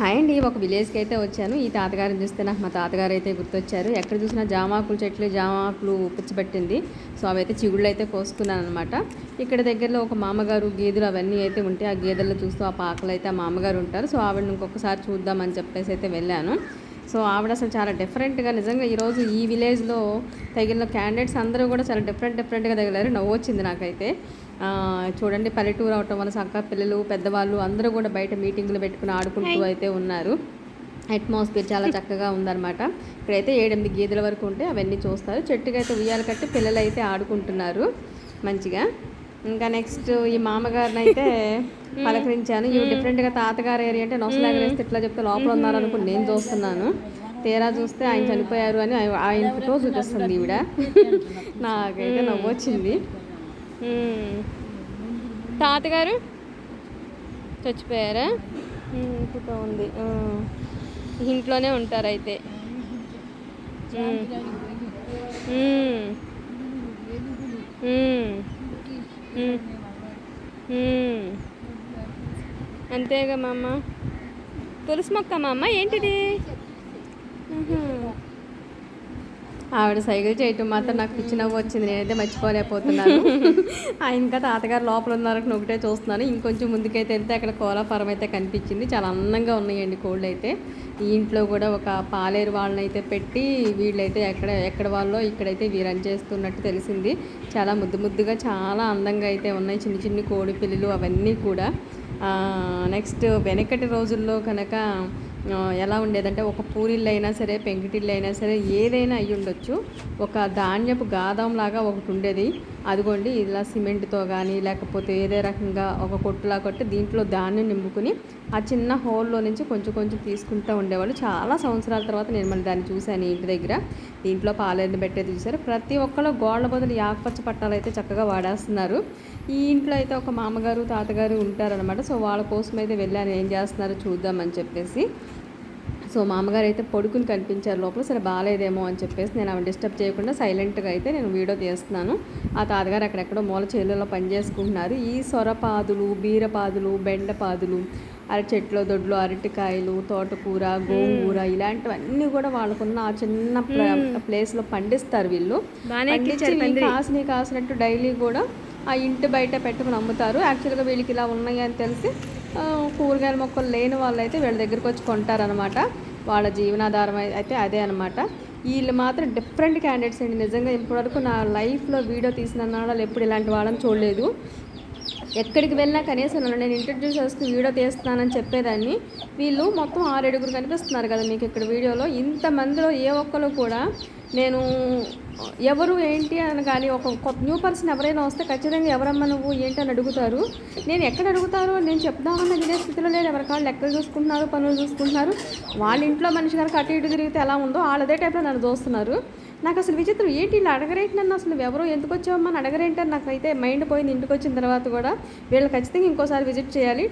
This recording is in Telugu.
హాయ్ అండి. ఒక విలేజ్కి అయితే వచ్చాను. ఈ తాతగారిని చూస్తే నాకు మా తాతగారు అయితే గుర్తొచ్చారు. ఎక్కడ చూసినా జామాకులు చెట్లు, జామాకులు పుచ్చిపట్టింది. సో అవైతే చిగుళ్ళు అయితే కోసుకున్నాను అనమాట. ఇక్కడ దగ్గరలో ఒక మామగారు గేదెలు అవన్నీ అయితే ఉంటాయి. ఆ గేదెల్లో చూస్తూ ఆ పాకలు అయితే ఆ మామగారు ఉంటారు. సో ఆవిడని ఇంకొకసారి చూద్దామని చెప్పేసి అయితే వెళ్ళాను. సో ఆవిడ అసలు చాలా డిఫరెంట్గా నిజంగా ఈరోజు ఈ విలేజ్లో తగిలిన క్యాండిడేట్స్ అందరూ కూడా చాలా డిఫరెంట్గా తగిలారు. నవ్వు వచ్చింది నాకైతే. చూడండి, పల్లెటూరు అవటం వల్ల చక్కగా పిల్లలు పెద్దవాళ్ళు అందరూ కూడా బయట మీటింగ్లు పెట్టుకుని ఆడుకుంటూ అయితే ఉన్నారు. అట్మాస్ఫియర్ చాలా చక్కగా ఉందన్నమాట. ఇక్కడైతే 7-8 గేదెల వరకు ఉంటే అవన్నీ చూస్తారు. చెట్టుకి అయితే ఉయ్యాలు కట్టి పిల్లలు అయితే ఆడుకుంటున్నారు మంచిగా. ఇంకా నెక్స్ట్ ఈ మామగారిని అయితే పలకరించాను. ఇవి డిఫరెంట్గా తాతగారు ఏరియా అంటే నొసలాగరేస్తే ఇట్లా చెప్తే లోపల ఉన్నారనుకుని నేను చూస్తున్నాను. తీరా చూస్తే ఆయన చనిపోయారు అని ఆయన ఫోటో చూపిస్తుంది ఈవిడ. నాకైతే నవ్వు వచ్చింది. తాతగారు చచ్చిపోయారా? ఫోటో ఉంది. ఇంట్లోనే ఉంటారు అయితే. అంతేగా మా అమ్మ. తులసి మొక్క మా అమ్మ ఏంటిది? ఆవిడ సైకిల్ చేయటం మాత్రం నాకు పిచ్చి నవ్వు వచ్చింది. నేనైతే మర్చిపోలేకపోతున్నాను. ఇంకా తాతగారు లోపల ఉన్నారని ఒకటే చూస్తున్నాను. ఇంకొంచెం ముందుకైతే వెళ్తే అక్కడ కోళ్ళ ఫారం అయితే కనిపించింది. చాలా అందంగా ఉన్నాయండి కోళ్ళు అయితే. ఈ ఇంట్లో కూడా ఒక పాలేరు వాళ్ళని అయితే పెట్టి వీళ్ళైతే ఎక్కడ వాళ్ళో ఇక్కడైతే రన్ చేస్తున్నట్టు తెలిసింది. చాలా ముద్దుగా చాలా అందంగా అయితే ఉన్నాయి చిన్ని చిన్ని కోడి పిల్లలు అవన్నీ కూడా. నెక్స్ట్ వెనకటి రోజుల్లో కనుక ఎలా ఉండేదంటే ఒక పూరిళ్ళు అయినా సరే, పెంకుటిల్లు అయినా సరే, ఏదైనా అయ్యి ఉండొచ్చు. ఒక ధాన్యపు గాదంలాగా ఒకటి ఉండేది. అదిగోండి ఇలా సిమెంట్తో కానీ లేకపోతే ఏదే రకంగా ఒక కొట్టులా కొట్టి దీంట్లో ధాన్యం నింపుకుని ఆ చిన్న హోల్లో నుంచి కొంచెం తీసుకుంటూ ఉండేవాళ్ళు. చాలా సంవత్సరాల తర్వాత నేను మళ్ళీ దాన్ని చూశాను ఇంటి దగ్గర. దీంట్లో పాలేరుని పెట్టేది చూసారు. ప్రతి ఒక్కళ్ళు గోళ్ళ బదులు యాకపచ్చ పట్టాలు అయితే చక్కగా వాడేస్తున్నారు. ఈ ఇంట్లో అయితే ఒక మామగారు తాతగారు ఉంటారనమాట. సో వాళ్ళ కోసం అయితే వెళ్ళాను, ఏం చేస్తున్నారో చూద్దామని చెప్పేసి. సో మామగారు అయితే పడుకుని కనిపించారు లోపల. సరే బాగాలేదేమో అని చెప్పేసి నేను ఆమె డిస్టర్బ్ చేయకుండా సైలెంట్గా అయితే నేను వీడియో తీస్తున్నాను. ఆ తాతగారు అక్కడెక్కడో మూల చేనులలో పనిచేసుకుంటున్నారు. ఈ సొరపాదులు, బీరపాదులు, బెండపాదులు, అరటి చెట్లు, దొడ్లు, అరటికాయలు, తోటకూర, గోంగూర ఇలాంటివన్నీ కూడా వాళ్ళకున్న ఆ చిన్న ప్లేస్లో పండిస్తారు వీళ్ళు. కాసినట్టు డైలీ కూడా ఆ ఇంటి బయట పెట్టుకుని అమ్ముతారు. యాక్చువల్గా వీళ్ళకి ఇలా ఉన్నాయి అని తెలిసి కూరగాయల మొక్కలు లేని వాళ్ళు అయితే వీళ్ళ దగ్గరికి వచ్చి కొంటారనమాట. వాళ్ళ జీవనాధారం అయితే అదే అనమాట. వీళ్ళు మాత్రం డిఫరెంట్ క్యాండిడేట్స్ అండి. నిజంగా ఇప్పటివరకు నా లైఫ్లో వీడియో తీసిన నాళ్ళు ఎప్పుడు ఇలాంటి వాళ్ళని చూడలేదు. ఎక్కడికి వెళ్ళినా కనీసం నేను ఇంట్రడ్యూస్ చేసుకుని వీడియో తీస్తున్నానని చెప్పేదాన్ని. వీళ్ళు మొత్తం 6-7 కనిపిస్తున్నారు కదా మీకు ఇక్కడ వీడియోలో. ఇంతమందిలో ఏ ఒక్కరు కూడా నేను ఎవరు ఏంటి అని కానీ ఒక కొత్త న్యూ పర్సన్ ఎవరైనా వస్తే ఖచ్చితంగా ఎవరమ్మా నువ్వు ఏంటి అని అడుగుతారు. నేను ఎక్కడ అడుగుతారు, నేను చెప్దామన్న వినే స్థితిలో లేదు. ఎవరి కాళ్ళు లెక్కలు చూసుకుంటున్నారు, పనులు చూసుకుంటున్నారు. వాళ్ళ ఇంట్లో మనిషి గారికి అటు ఇటు తిరిగితే ఎలా ఉందో వాళ్ళు అదే టైప్లో నన్ను చూస్తున్నారు. నాకు అసలు విచిత్రం ఏంటి ఇలా అడగరేంటి నన్ను, అసలు ఎవరో ఎందుకు వచ్చావమ్మా అని అడగరేంటి అని నాకైతే మైండ్ పోయింది. ఇంటికి వచ్చిన తర్వాత కూడా వీళ్ళు ఖచ్చితంగా ఇంకోసారి విజిట్ చేయాలి.